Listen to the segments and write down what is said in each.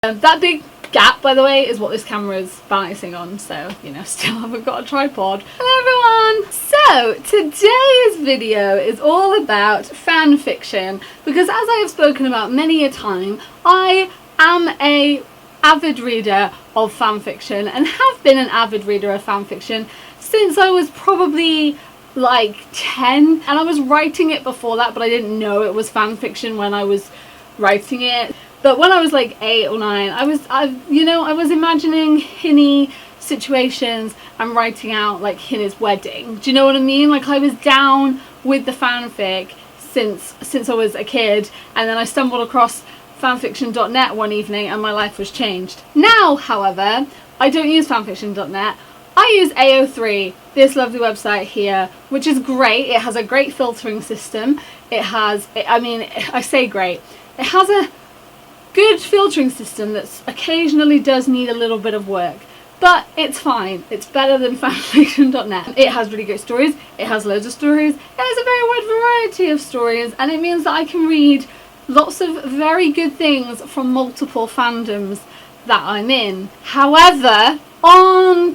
That big gap, by the way, is what this camera is balancing on, so, you know, still haven't got a tripod. Hello everyone! So, today's video is all about fan fiction, because as I have spoken about many a time, I am a avid reader of fan fiction, and have been an avid reader of fan fiction since I was probably like 10, and I was writing it before that, but I didn't know it was fan fiction when I was writing it. But when I was like 8 or 9, I was imagining Hinny situations and writing out like Hinny's wedding. Do you know what I mean? Like, I was down with the fanfic since I was a kid, and then I stumbled across fanfiction.net one evening and my life was changed. Now, however, I don't use fanfiction.net. I use AO3, this lovely website here, which is great. It has a great filtering system. I say great. It has a good filtering system that occasionally does need a little bit of work, but it's fine. It's better than fanfiction.net. It has really great stories. It has loads of stories. It has a very wide variety of stories, and it means that I can read lots of very good things from multiple fandoms that I'm in. However, on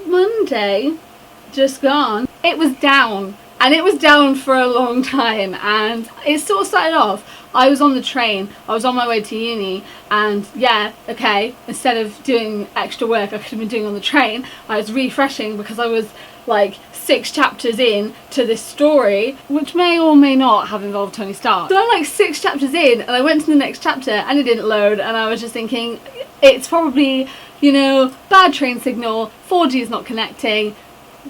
Monday, just gone, it was down. And it was down for a long time, and it sort of started off. I was on the train, I was on my way to uni, and yeah, okay, instead of doing extra work I could have been doing on the train, I was refreshing because I was like 6 chapters in to this story, which may or may not have involved Tony Stark. So I'm like 6 chapters in, and I went to the next chapter and it didn't load, and I was just thinking, it's probably, you know, bad train signal, 4G is not connecting,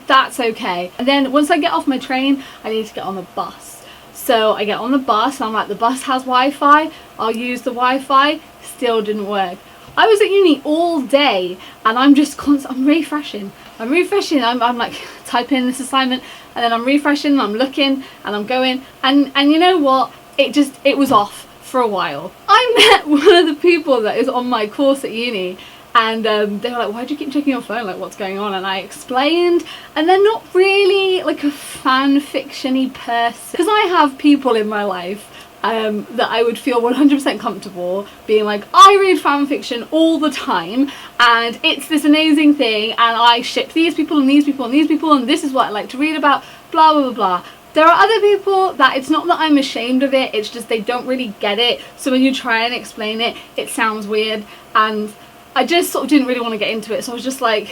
that's okay. And then once I get off my train, I need to get on the bus. So I get on the bus, and I'm like, the bus has Wi-Fi, I'll use the Wi-Fi. Still didn't work. I was at uni all day, and I'm just I'm refreshing, I'm like, type in this assignment, and then I'm refreshing, and I'm looking, and I'm going, and you know what, it was off for a while. I met one of the people that is on my course at uni, and they were like, why do you keep checking your phone, like what's going on? And I explained, and they're not really like a fan fiction-y person, because I have people in my life that I would feel 100% comfortable being like, I read fan fiction all the time, and it's this amazing thing, and I ship these people and these people and these people, and this is what I like to read about, blah blah blah blah. There are other people that it's not that I'm ashamed of it, it's just they don't really get it, so when you try and explain it, it sounds weird, and I just sort of didn't really want to get into it, so I was just like,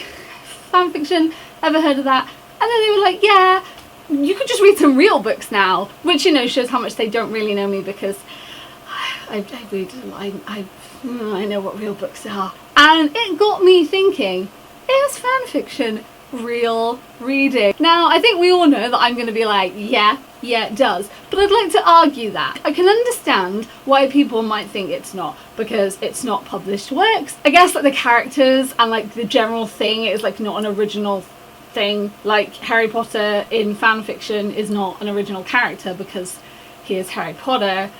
fanfiction, ever heard of that? And then they were like, yeah, you could just read some real books now, which, you know, shows how much they don't really know me, because I know what real books are. And it got me thinking, is fanfiction real reading? Now, I think we all know that I'm going to be like, yeah, it does. But I'd like to argue that. I can understand why people might think it's not, because it's not published works. I guess like the characters and like the general thing is like not an original thing. Like Harry Potter in fanfiction is not an original character because he is Harry Potter.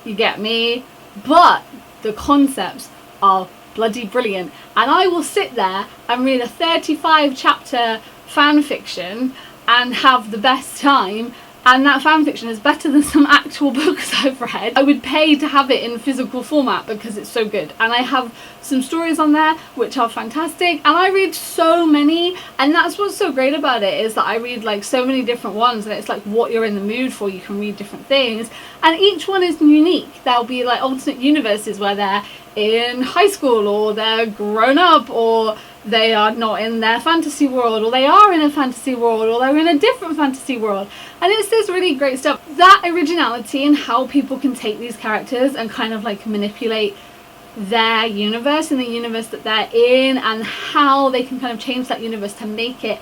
You get me? But the concepts are bloody brilliant, and I will sit there and read a 35 chapter fanfiction and have the best time, and that fanfiction is better than some actual books I've read. I would pay to have it in physical format because it's so good, and I have some stories on there which are fantastic, and I read so many, and that's what's so great about it, is that I read like so many different ones, and it's like what you're in the mood for. You can read different things, and each one is unique. There'll be like alternate universes where they're in high school, or they're grown up, or they are not in their fantasy world, or they are in a fantasy world, or they're in a different fantasy world, and it's this really great stuff. That originality and how people can take these characters and kind of like manipulate their universe and the universe that they're in, and how they can kind of change that universe to make it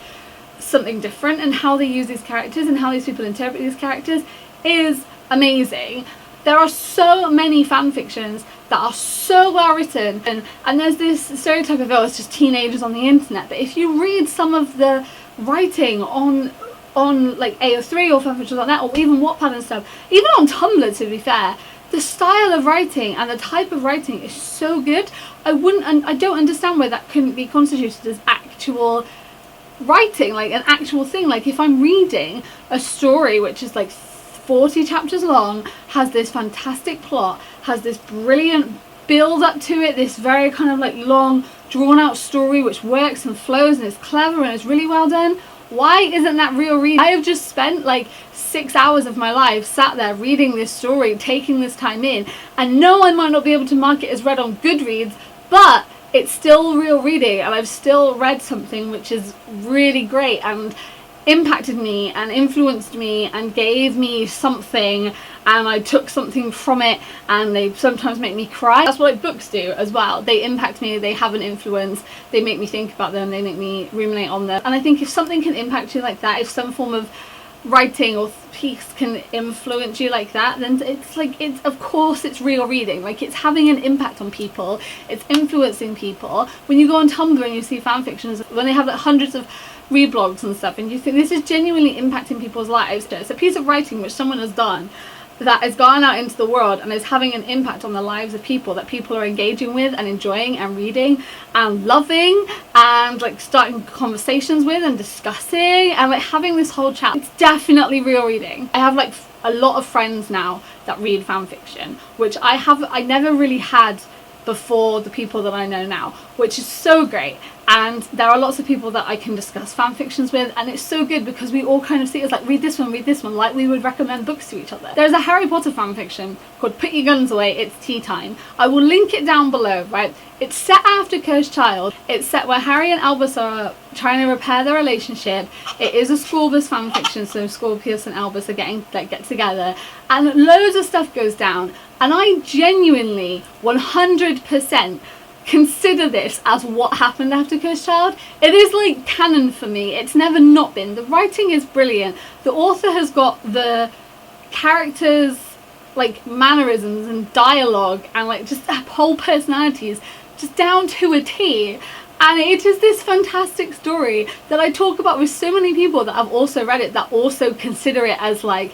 something different, and how they use these characters and how these people interpret these characters is amazing. There are so many fan fictions that are so well written, and there's this stereotype of, oh, it's just teenagers on the internet, but if you read some of the writing on like AO3 or fanfiction.net or even Wattpad and stuff, even on Tumblr to be fair, the style of writing and the type of writing is so good. I don't understand why that couldn't be constituted as actual writing, like an actual thing. Like if I'm reading a story which is like 40 chapters long, has this fantastic plot, has this brilliant build up to it, this very kind of like long drawn out story which works and flows and is clever and is really well done. Why isn't that real reading? I have just spent like 6 hours of my life sat there reading this story, taking this time in, and no, I might not be able to mark it as read on Goodreads, but it's still real reading, and I've still read something which is really great and impacted me and influenced me and gave me something, and I took something from it, and they sometimes make me cry. That's what like books do as well. They impact me, they have an influence, they make me think about them, they make me ruminate on them. And I think if something can impact you like that, if some form of writing or piece can influence you like that, then it's like, it's, of course it's real reading. Like, it's having an impact on people, it's influencing people. When you go on Tumblr and you see fan fictions, when they have like hundreds of reblogs and stuff, and you think this is genuinely impacting people's lives, it's a piece of writing which someone has done that has gone out into the world and is having an impact on the lives of people, that people are engaging with and enjoying and reading and loving and like starting conversations with and discussing and like having this whole chat. It's definitely real reading. I have like a lot of friends now that read fan fiction, which I never really had before the people that I know now, which is so great. And there are lots of people that I can discuss fan fictions with, and it's so good because we all kind of see it as like, read this one, like we would recommend books to each other. There's a Harry Potter fan fiction called Put Your Guns Away, It's Tea Time. I will link it down below, right? It's set after Cursed Child. It's set where Harry and Albus are trying to repair their relationship. It is a school bus fan fiction, so Scorpius and Albus are get together, and loads of stuff goes down. And I genuinely 100% consider this as what happened after Cursed Child. It is like canon for me. It's never not been. The writing is brilliant. The author has got the characters like mannerisms and dialogue and like just whole personalities just down to a T. And it is this fantastic story that I talk about with so many people that have also read it, that also consider it as like,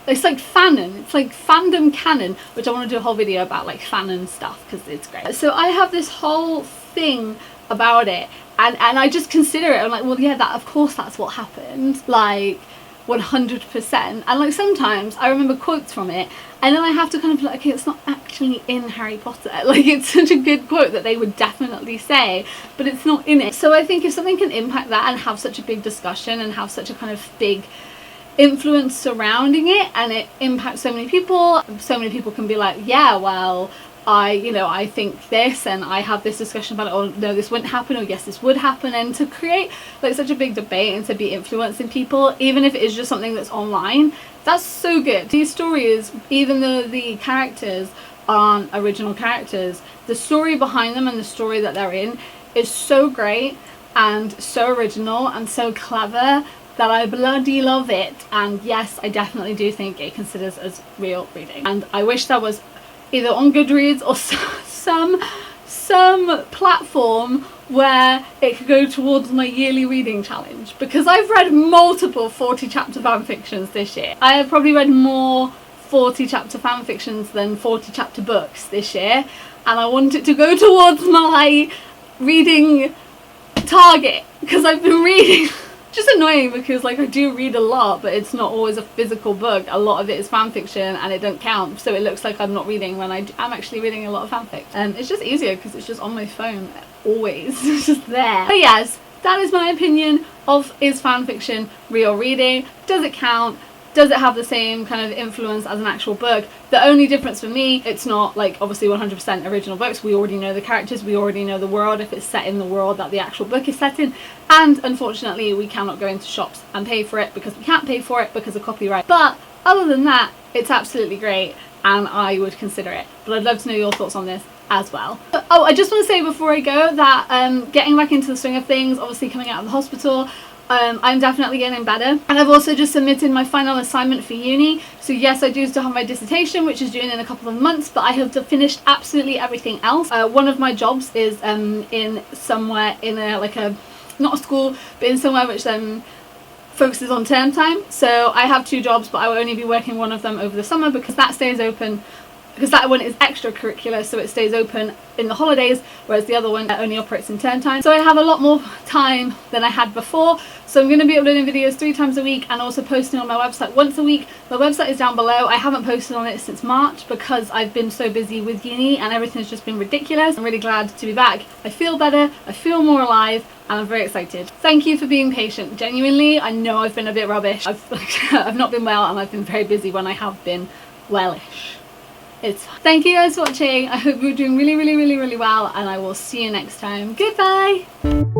it's like fanon, it's like fandom canon, which I want to do a whole video about, like fanon stuff, because it's great. So I have this whole thing about it, and I just consider it, I'm like, well yeah, that, of course that's what happened, like 100%. And like sometimes I remember quotes from it, and then I have to kind of be like, okay, it's not actually in Harry Potter. Like, it's such a good quote that they would definitely say, but it's not in it. So I think if something can impact that and have such a big discussion and have such a kind of big influence surrounding it, and it impacts so many people can be like, yeah, well, I think this, and I have this discussion about it, or no, this wouldn't happen, or yes, this would happen. And to create like such a big debate and to be influencing people, even if it is just something that's online, that's so good. These stories, even though the characters aren't original characters, the story behind them and the story that they're in is so great and so original and so clever that I bloody love it. And yes, I definitely do think it considers as real reading, and I wish there was either on Goodreads or some platform where it could go towards my yearly reading challenge, because I've read multiple 40 chapter fan fictions this year. I have probably read more 40 chapter fan fictions than 40 chapter books this year, and I want it to go towards my reading target, because I've been reading just annoying, because like I do read a lot, but it's not always a physical book. A lot of it is fan fiction, and it don't count, so it looks like I'm not reading when I'm actually reading a lot of fanfic. And it's just easier because it's just on my phone always. It's just there. But yes, that is my opinion of, is fan fiction real reading? Does it count? Does it have the same kind of influence as an actual book? The only difference for me, it's not like obviously 100% original books. We already know the characters, we already know the world, if it's set in the world that the actual book is set in. And unfortunately, we cannot go into shops and pay for it, because we can't pay for it because of copyright. But other than that, it's absolutely great, and I would consider it. But I'd love to know your thoughts on this as well. Oh, I just want to say before I go that getting back into the swing of things, obviously coming out of the hospital, I'm definitely getting better, and I've also just submitted my final assignment for uni. So yes, I do still have my dissertation, which is due in a couple of months, but I have finished absolutely everything else. One of my jobs is in somewhere in a, like a, not a school, but in somewhere which focuses on term time. So I have 2 jobs, but I will only be working one of them over the summer, because that stays open because that one is extracurricular, so it stays open in the holidays, whereas the other one only operates in term time. So I have a lot more time than I had before, so I'm going to be uploading videos 3 times a week and also posting on my website once a week. My website is down below. I haven't posted on it since March because I've been so busy with uni and everything's just been ridiculous. I'm really glad to be back. I feel better, I feel more alive, and I'm very excited. Thank you for being patient. Genuinely, I know I've been a bit rubbish. I've not been well, and I've been very busy when I have been wellish. It's fine. Thank you guys for watching. I hope you're doing really well, and I will see you next time. Goodbye!